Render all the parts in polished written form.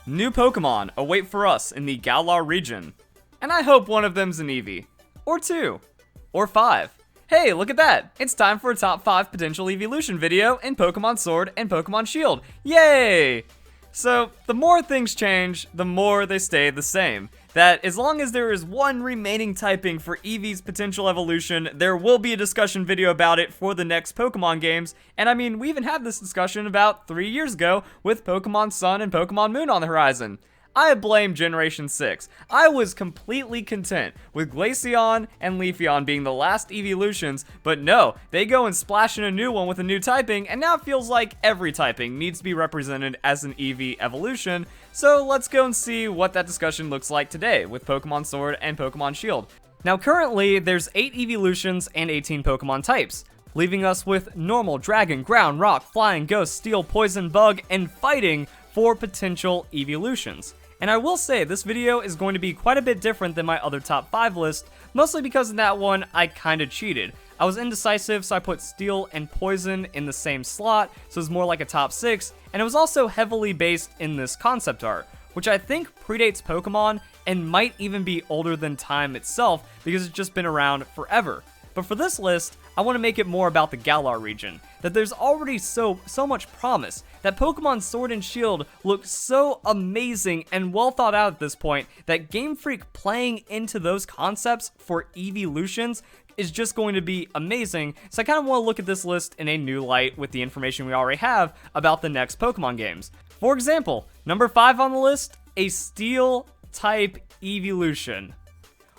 New Pokemon await for us in the Galar region. And I hope one of them's an Eevee. Or 2. Or 5. Hey, look at that! It's time for a top 5 potential Eeveelution video in Pokemon Sword and Pokemon Shield. Yay! So, the more things change, the more they stay the same. That as long as there is one remaining typing for Eevee's potential evolution, there will be a discussion video about it for the next Pokemon games. And I mean, we even had this discussion about 3 years ago with Pokemon Sun and Pokemon Moon on the horizon. I blame Generation 6. I was completely content with Glaceon and Leafeon being the last Eeveelutions, but no, they go and splash in a new one with a new typing, and now it feels like every typing needs to be represented as an Eevee evolution. So let's go and see what that discussion looks like today with Pokemon Sword and Pokemon Shield. Now currently, there's 8 Eeveelutions and 18 Pokemon types, leaving us with Normal, Dragon, Ground, Rock, Flying, Ghost, Steel, Poison, Bug, and Fighting for potential Eeveelutions. And I will say, this video is going to be quite a bit different than my other top 5 list, mostly because in that one, I kinda cheated. I was indecisive, so I put Steel and Poison in the same slot, so it's more like a top 6, and it was also heavily based in this concept art, which I think predates Pokemon and might even be older than time itself because it's just been around forever. But for this list, I want to make it more about the Galar region, that there's already so much promise, that Pokemon Sword and Shield look so amazing and well thought out at this point, that Game Freak playing into those concepts for Eeveelutions is just going to be amazing, so I kind of want to look at this list in a new light with the information we already have about the next Pokemon games. For example, number 5 on the list, a Steel-type Eeveelution.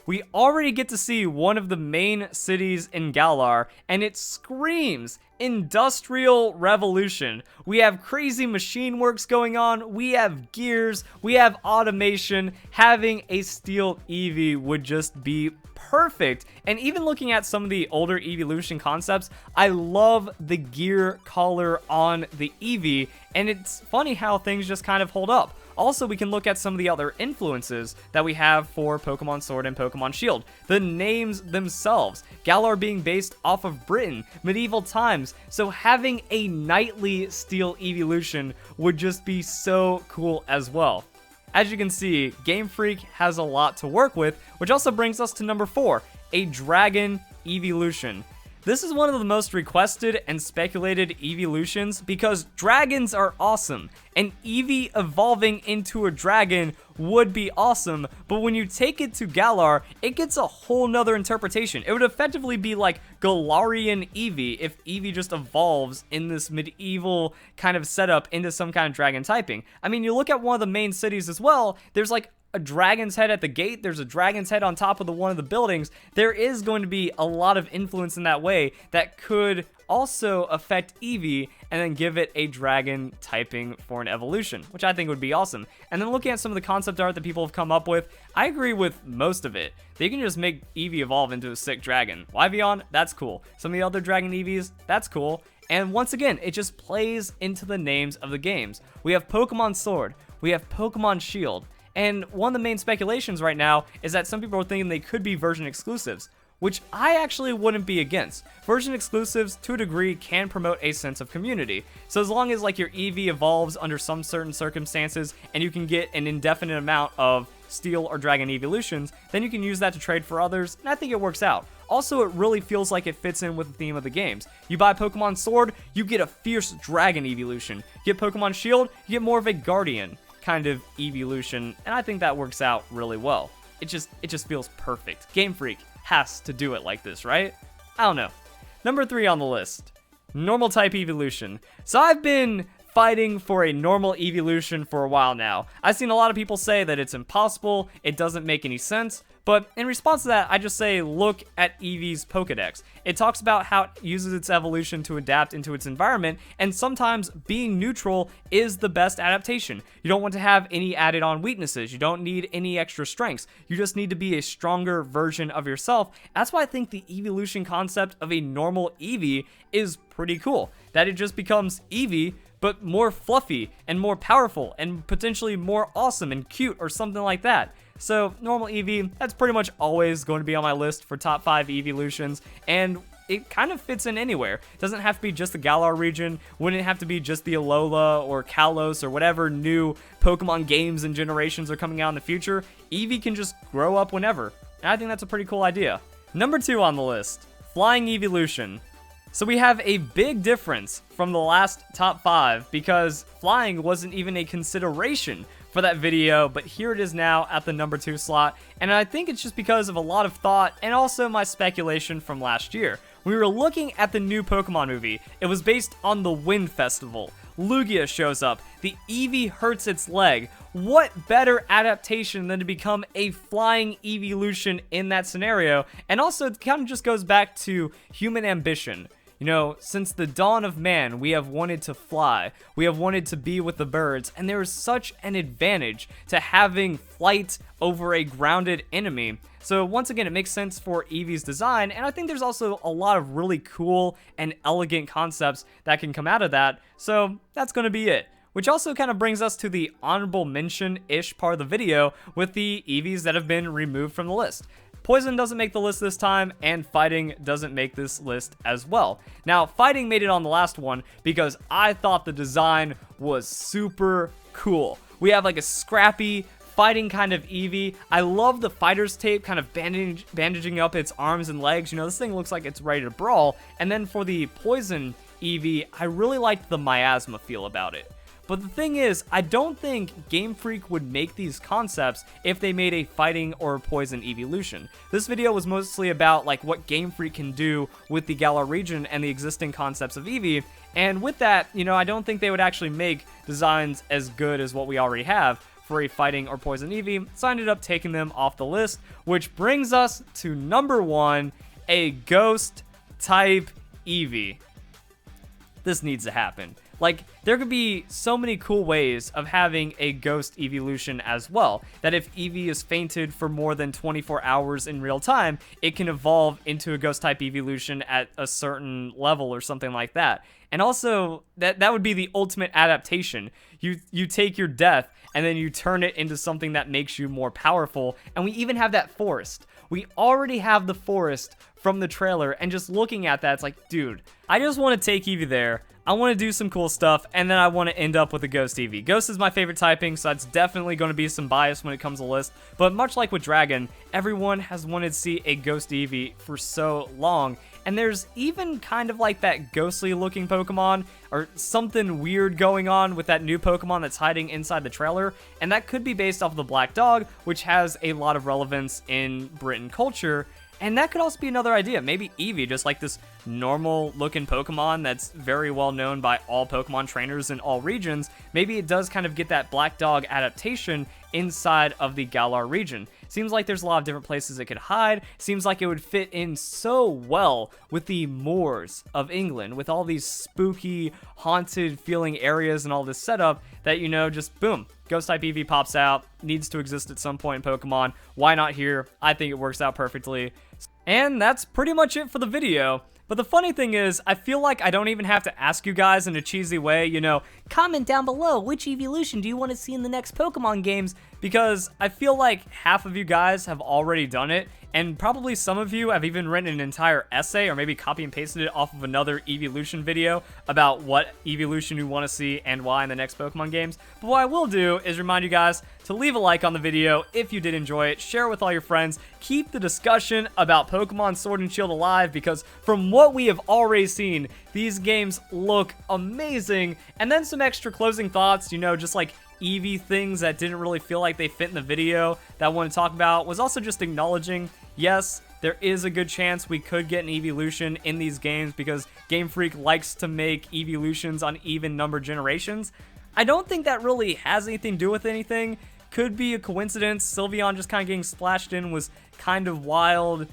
We already get to see one of the main cities in Galar, and it screams Industrial Revolution. We have crazy machine works going on, we have gears, we have automation. Having a Steel Eevee would just be perfect. And even looking at some of the older Eeveelution concepts, I love the gear color on the Eevee, and it's funny how things just kind of hold up. Also, we can look at some of the other influences that we have for Pokemon Sword and Pokemon Shield. The names themselves, Galar being based off of Britain, medieval times, so having a knightly Steel Eeveelution would just be so cool as well. As you can see, Game Freak has a lot to work with, which also brings us to number 4, a Dragon Eeveelution. This is one of the most requested and speculated Eeveelutions because dragons are awesome, and Eevee evolving into a dragon would be awesome, but when you take it to Galar, it gets a whole nother interpretation. It would effectively be like Galarian Eevee if Eevee just evolves in this medieval kind of setup into some kind of dragon typing. I mean, you look at one of the main cities as well, there's like a dragon's head at the gate, there's a dragon's head on top of one of the buildings. There is going to be a lot of influence in that way that could also affect Eevee and then give it a dragon typing for an evolution, which I think would be awesome. And then looking at some of the concept art that people have come up with, I agree with most of it. They can just make Eevee evolve into a sick dragon. Wyveon, that's cool. Some of the other dragon Eevees, that's cool. And once again, it just plays into the names of the games. We have Pokemon Sword, we have Pokemon Shield, and one of the main speculations right now is that some people are thinking they could be version exclusives, which I actually wouldn't be against. Version exclusives, to a degree, can promote a sense of community. So as long as like your Eevee evolves under some certain circumstances and you can get an indefinite amount of Steel or Dragon Eeveelutions, then you can use that to trade for others, and I think it works out. Also, it really feels like it fits in with the theme of the games. You buy Pokemon Sword, you get a fierce Dragon Eeveelution. You get Pokemon Shield, you get more of a Guardian kind of Eeveelution, and I think that works out really well. It just feels perfect. Game Freak has to do it like this, right? I don't know. Number 3 on the list, normal type Eeveelution. So I've been fighting for a normal Eeveelution for a while now. I've seen a lot of people say that it's impossible, it doesn't make any sense, but in response to that, I just say look at Eevee's Pokedex. It talks about how it uses its evolution to adapt into its environment, and sometimes being neutral is the best adaptation. You don't want to have any added on weaknesses, you don't need any extra strengths, you just need to be a stronger version of yourself. That's why I think the Eeveelution concept of a normal Eevee is pretty cool. That it just becomes Eevee, but more fluffy and more powerful and potentially more awesome and cute or something like that. So normal Eevee, that's pretty much always going to be on my list for top 5 Eeveelutions, and it kind of fits in anywhere. It doesn't have to be just the Galar region, wouldn't have to be just the Alola or Kalos or whatever new Pokemon games and generations are coming out in the future. Eevee can just grow up whenever, and I think that's a pretty cool idea. Number 2 on the list, Flying Eeveelution. So we have a big difference from the last top 5 because flying wasn't even a consideration for that video, but here it is now at the number 2 slot, and I think it's just because of a lot of thought and also my speculation from last year. We were looking at the new Pokemon movie. It was based on the Wind Festival. Lugia shows up. The Eevee hurts its leg. What better adaptation than to become a flying Eeveelution in that scenario? And also, it kind of just goes back to human ambition. You know, since the dawn of man, we have wanted to fly, we have wanted to be with the birds, and there is such an advantage to having flight over a grounded enemy. So once again, it makes sense for Eevee's design, and I think there's also a lot of really cool and elegant concepts that can come out of that, so that's going to be it. Which also kind of brings us to the honorable mention-ish part of the video with the Eevees that have been removed from the list. Poison doesn't make the list this time, and Fighting doesn't make this list as well. Now, Fighting made it on the last one because I thought the design was super cool. We have like a scrappy, fighting kind of Eevee. I love the fighter's tape kind of bandaging up its arms and legs. You know, this thing looks like it's ready to brawl. And then for the Poison Eevee, I really liked the miasma feel about it. But the thing is, I don't think Game Freak would make these concepts if they made a fighting or poison evolution. This video was mostly about like what Game Freak can do with the Galar region and the existing concepts of Eevee, and with that, you know, I don't think they would actually make designs as good as what we already have for a fighting or poison Eevee, so I ended up taking them off the list, which brings us to number 1, a ghost type Eevee. This needs to happen. Like, there could be so many cool ways of having a ghost evolution as well, that if Eevee is fainted for more than 24 hours in real time, it can evolve into a ghost type evolution at a certain level or something like that. And also, that would be the ultimate adaptation. You take your death and then you turn it into something that makes you more powerful, and we even have that forest. We already have the forest from the trailer, and just looking at that, it's like, dude, I just want to take Eevee there. I want to do some cool stuff, and then I want to end up with a Ghost Eevee. Ghost is my favorite typing, so that's definitely going to be some bias when it comes to the list. But much like with Dragon, everyone has wanted to see a Ghost Eevee for so long. And there's even kind of like that ghostly looking Pokemon, or something weird going on with that new Pokemon that's hiding inside the trailer. And that could be based off of the Black Dog, which has a lot of relevance in Britain culture. And that could also be another idea. Maybe Eevee, just like this normal looking Pokemon that's very well known by all Pokemon trainers in all regions, maybe it does kind of get that Black Dog adaptation inside of the Galar region. Seems like there's a lot of different places it could hide. Seems like it would fit in so well with the moors of England, with all these spooky, haunted feeling areas and all this setup that, you know, just boom, Ghost type Eevee pops out, needs to exist at some point in Pokemon. Why not here? I think it works out perfectly. And that's pretty much it for the video. But the funny thing is, I feel like I don't even have to ask you guys in a cheesy way, you know, comment down below which evolution do you want to see in the next Pokemon games, because I feel like half of you guys have already done it, and probably some of you have even written an entire essay or maybe copy and pasted it off of another evolution video about what evolution you want to see and why in the next Pokemon games. But what I will do is remind you guys to leave a like on the video if you did enjoy it, share it with all your friends, keep the discussion about Pokemon Sword and Shield alive, because from what we have already seen, these games look amazing. And then some extra closing thoughts, you know, just like Eevee things that didn't really feel like they fit in the video that I want to talk about, was also just acknowledging, yes, there is a good chance we could get an evolution in these games because Game Freak likes to make evolutions on even numbered generations. I don't think that really has anything to do with anything. Could be a coincidence. Sylveon just kind of getting splashed in was kind of wild.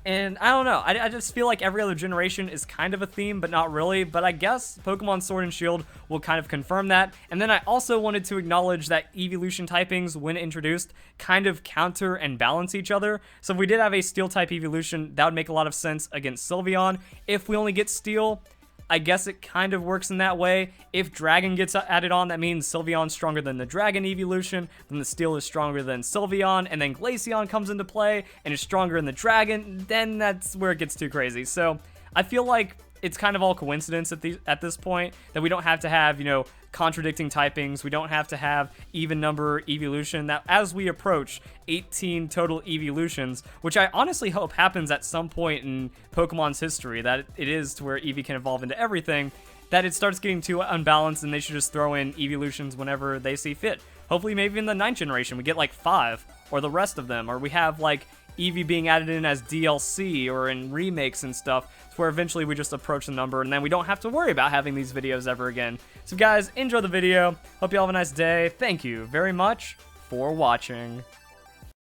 And I don't know, I just feel like every other generation is kind of a theme, but not really. But I guess Pokemon Sword and Shield will kind of confirm that. And then I also wanted to acknowledge that evolution typings, when introduced, kind of counter and balance each other. So if we did have a Steel type evolution, that would make a lot of sense against Sylveon. If we only get Steel, I guess it kind of works in that way. If Dragon gets added on, that means Sylveon's stronger than the Dragon Eeveelution, then the Steel is stronger than Sylveon, and then Glaceon comes into play and is stronger than the Dragon, then that's where it gets too crazy. So I feel like it's kind of all coincidence at this point, that we don't have to have, you know, contradicting typings. We don't have to have even number Eeveelution. That as we approach 18 total Eeveelutions, which I honestly hope happens at some point in Pokemon's history, that it is to where Eevee can evolve into everything, that it starts getting too unbalanced and they should just throw in Eeveelutions whenever they see fit. Hopefully maybe in the 9th generation we get like 5, or the rest of them, or we have like Eevee being added in as DLC or in remakes and stuff, to where eventually we just approach the number and then we don't have to worry about having these videos ever again. So guys, enjoy the video. Hope you all have a nice day. Thank you very much for watching.